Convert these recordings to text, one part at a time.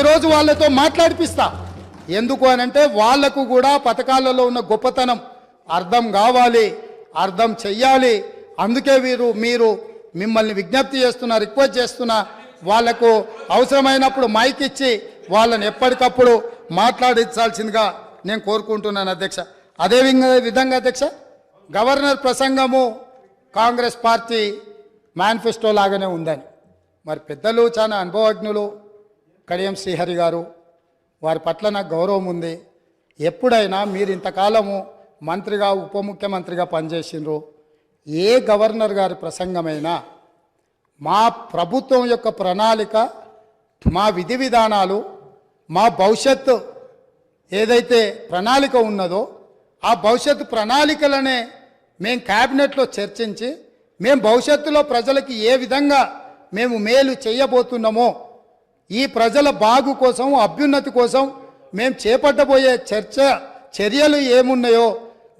ఈరోజు వాళ్ళతో మాట్లాడిపిస్తా. ఎందుకు అనంటే వాళ్లకు కూడా పథకాలలో ఉన్న గొప్పతనం అర్థం కావాలి, అర్థం చెయ్యాలి. అందుకే మీరు మిమ్మల్ని విజ్ఞప్తి చేస్తున్నా, రిక్వెస్ట్ చేస్తున్నా, వాళ్లకు అవసరమైనప్పుడు మైక్ ఇచ్చి వాళ్ళని ఎప్పటికప్పుడు మాట్లాడించాల్సిందిగా నేను కోరుకుంటున్నాను అధ్యక్ష. అదే విధంగా అధ్యక్ష, గవర్నర్ ప్రసంగము కాంగ్రెస్ పార్టీ మేనిఫెస్టో లాగానే ఉందని మరి పెద్దలు చాలా అనుభవజ్ఞులు కడియం శ్రీహరి గారు, వారి పట్ల నాకు గౌరవం ఉంది. ఎప్పుడైనా మీరు ఇంతకాలము మంత్రిగా ఉప ముఖ్యమంత్రిగా పనిచేసినారు, ఏ గవర్నర్ గారి ప్రసంగమైనా మా ప్రభుత్వం యొక్క ప్రణాళిక, మా విధి విధానాలు, మా భవిష్యత్తు ఏదైతే ప్రణాళిక ఉన్నదో ఆ భవిష్యత్తు ప్రణాళికలనే మేము క్యాబినెట్లో చర్చించి మేము భవిష్యత్తులో ప్రజలకి ఏ విధంగా మేము మేలు చేయబోతున్నామో, ఈ ప్రజల బాగు కోసం, అభ్యున్నతి కోసం మేము చేపట్టబోయే చర్యలు ఏమున్నాయో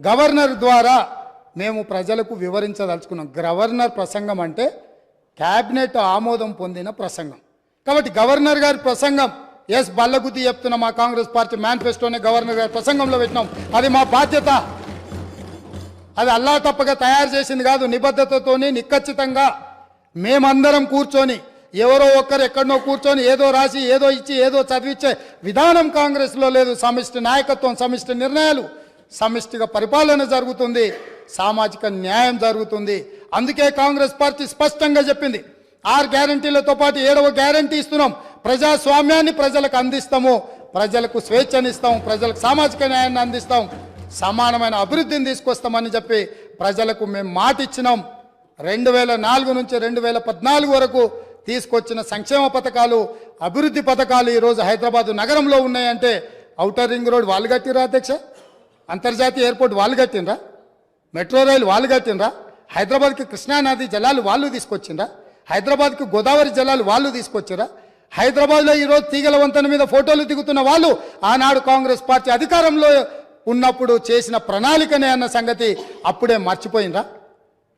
గవర్నర్ ద్వారా మేము ప్రజలకు వివరించదలుచుకున్నాం. గవర్నర్ ప్రసంగం అంటే క్యాబినెట్ ఆమోదం పొందిన ప్రసంగం. కాబట్టి గవర్నర్ గారి ప్రసంగం బల్లగుద్ది చెప్తున్న మా కాంగ్రెస్ పార్టీ మేనిఫెస్టోనే గవర్నర్ గారి ప్రసంగంలో పెట్టినాం. అది మా బాధ్యత. అది అల్లా తప్పగా తయారు చేసింది కాదు. నిబద్ధతతోని నిక్కచ్చితంగా మేమందరం కూర్చొని, ఎవరో ఒక్కరు ఎక్కడనో కూర్చొని ఏదో రాసి ఏదో ఇచ్చి ఏదో చదివించే విధానం కాంగ్రెస్లో లేదు. సమిష్టి నాయకత్వం, సమిష్టి నిర్ణయాలు, సమిష్టిగా పరిపాలన జరుగుతుంది, సామాజిక న్యాయం జరుగుతుంది. అందుకే కాంగ్రెస్ పార్టీ స్పష్టంగా చెప్పింది, 6 గ్యారంటీలతో పాటు 7వ గ్యారంటీ ఇస్తున్నాం. ప్రజాస్వామ్యాన్ని ప్రజలకు అందిస్తాము, ప్రజలకు స్వేచ్ఛనిస్తాం, ప్రజలకు సామాజిక న్యాయాన్ని అందిస్తాం, సమానమైన అభివృద్ధిని తీసుకొస్తామని చెప్పి ప్రజలకు మేము మాట ఇచ్చినాం. 2004 నుంచి 2014 వరకు తీసుకొచ్చిన సంక్షేమ పథకాలు, అభివృద్ధి పథకాలు ఈరోజు హైదరాబాద్ నగరంలో ఉన్నాయంటే ఔటర్ రింగ్ రోడ్ వాళ్ళు కట్టినరా అధ్యక్ష? అంతర్జాతీయ ఎయిర్పోర్ట్ వాళ్ళు కట్టినరా? మెట్రో రైలు వాళ్ళు కట్టినరా? హైదరాబాద్కి కృష్ణానది జలాలు వాళ్ళు తీసుకొచ్చిండ్రా? హైదరాబాద్కి గోదావరి జలాలు వాళ్ళు తీసుకొచ్చారా? హైదరాబాద్లో ఈరోజు తీగల వంతెన మీద ఫోటోలు దిగుతున్న వాళ్ళు ఆనాడు కాంగ్రెస్ పార్టీ అధికారంలో ఉన్నప్పుడు చేసిన ప్రణాళికనే అన్న సంగతి అప్పుడే మర్చిపోయిందా?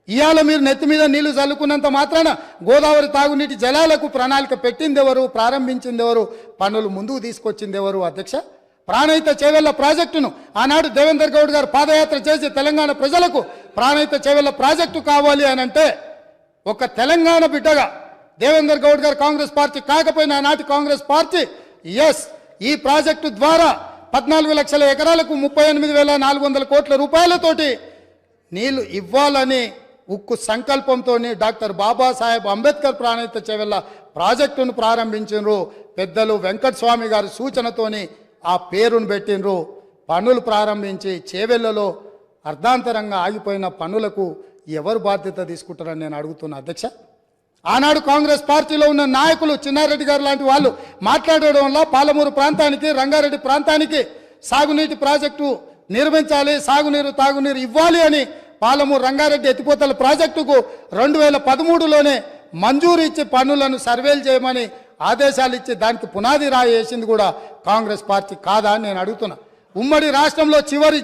ఇవాళ మీరు నెత్తి మీద నీళ్లు చల్లుకున్నంత మాత్రాన గోదావరి తాగునీటి జలాలకు ప్రణాళిక పెట్టింది ఎవరు? ప్రారంభించింది ఎవరు? పనులు ముందుకు తీసుకొచ్చింది ఎవరు అధ్యక్ష? ప్రాణహిత చేవెళ్ల ప్రాజెక్టును ఆనాడు దేవేందర్ గౌడ్ గారు పాదయాత్ర చేసి తెలంగాణ ప్రజలకు ప్రాణహిత చేవెళ్ల ప్రాజెక్టు కావాలి అని అంటే ఒక తెలంగాణ బిడ్డగా దేవేందర్ గౌడ్ గారు కాంగ్రెస్ పార్టీ కాకపోయినా ఆనాటి కాంగ్రెస్ పార్టీ ఈ ప్రాజెక్టు ద్వారా 14 లక్షల ఎకరాలకు 38,400 కోట్ల రూపాయలతోటి నీళ్లు ఇవ్వాలని ఉక్కు సంకల్పంతో డాక్టర్ బాబాసాహెబ్ అంబేద్కర్ ప్రాణహిత చేవెళ్ల ప్రాజెక్టును ప్రారంభించారు. పెద్దలు వెంకటస్వామి గారి సూచనతోని ఆ పేరును పెట్టినరు. పనులు ప్రారంభించి చేవెళ్లలో అర్ధాంతరంగా ఆగిపోయిన పనులకు ఎవరు బాధ్యత తీసుకుంటారని నేను అడుగుతున్నా అధ్యక్ష. ఆనాడు కాంగ్రెస్ పార్టీలో ఉన్న నాయకులు చిన్నారెడ్డి గారు లాంటి వాళ్ళు మాట్లాడడం వల్ల పాలమూరు ప్రాంతానికి, రంగారెడ్డి ప్రాంతానికి సాగునీటి ప్రాజెక్టు నిర్మించాలి, సాగునీరు తాగునీరు ఇవ్వాలి అని పాలమూరు రంగారెడ్డి ఎత్తిపోతల ప్రాజెక్టుకు 2013లోనే మంజూరు ఇచ్చి పనులను సర్వేలు చేయమని ఆదేశాలు ఇచ్చి దానికి పునాది రాయి వేసింది కూడా కాంగ్రెస్ పార్టీ కాదా అని నేను అడుగుతున్నా. ఉమ్మడి రాష్ట్రంలో చివరి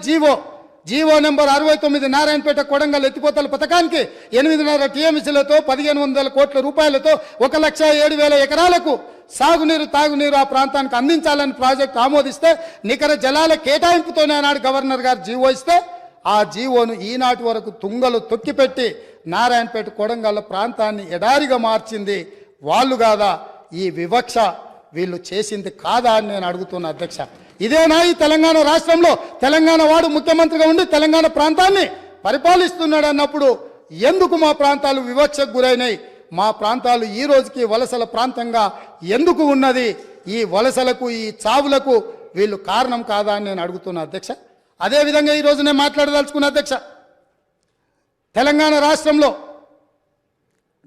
జీవో నెంబర్ 69 నారాయణపేట కొడంగల్ ఎత్తిపోతల పథకానికి 8.5 టీఎంసీలతో 1,500 కోట్ల రూపాయలతో 1,07,000 ఎకరాలకు సాగునీరు తాగునీరు ఆ ప్రాంతానికి అందించాలని ప్రాజెక్టు ఆమోదిస్తే నికర జలాల కేటాయింపుతోనే ఆనాడు గవర్నర్ గారు జీవో ఇస్తే ఆ జీవోను ఈనాటి వరకు తుంగలు తొక్కిపెట్టి నారాయణపేట కొడంగల్ ప్రాంతాన్ని ఎడారిగా మార్చింది వాళ్ళు కాదా? ఈ వివక్ష వీళ్ళు చేసింది కాదా అని నేను అడుగుతున్నా అధ్యక్ష. ఇదేనా ఈ తెలంగాణ రాష్ట్రంలో తెలంగాణ వాడు ముఖ్యమంత్రిగా ఉండి తెలంగాణ ప్రాంతాన్ని పరిపాలిస్తున్నాడు అన్నప్పుడు ఎందుకు మా ప్రాంతాలు వివక్షకు గురైనాయి? మా ప్రాంతాలు ఈ రోజుకి వలసల ప్రాంతంగా ఎందుకు ఉన్నది? ఈ వలసలకు, ఈ చావులకు వీళ్ళు కారణం కాదా అని నేను అడుగుతున్నా అధ్యక్ష. అదేవిధంగా ఈరోజు నేను మాట్లాడదలుచుకున్న అధ్యక్ష, తెలంగాణ రాష్ట్రంలో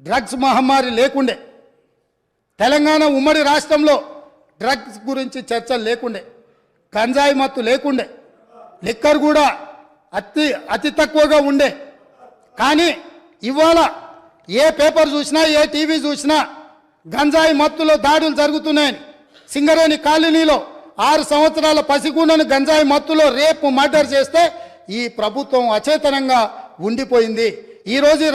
డ్రగ్స్ మహమ్మారి లేకుండే, తెలంగాణ ఉమ్మడి రాష్ట్రంలో డ్రగ్స్ గురించి చర్చలు లేకుండే, గంజాయి మత్తు లేకుండే, లిక్కర్ కూడా అతి తక్కువగా ఉండే. కానీ ఇవాళ ఏ పేపర్ చూసినా, ఏ టీవీ చూసినా గంజాయి మత్తులో దాడులు జరుగుతున్నాయని, సింగరేణి కాలనీలో 6 సంవత్సరాల పసిగుండను గంజాయి మత్తులో రేపు మర్డర్ చేస్తే ఈ ప్రభుత్వం అచేతనంగా ఉండిపోయింది. ఈరోజు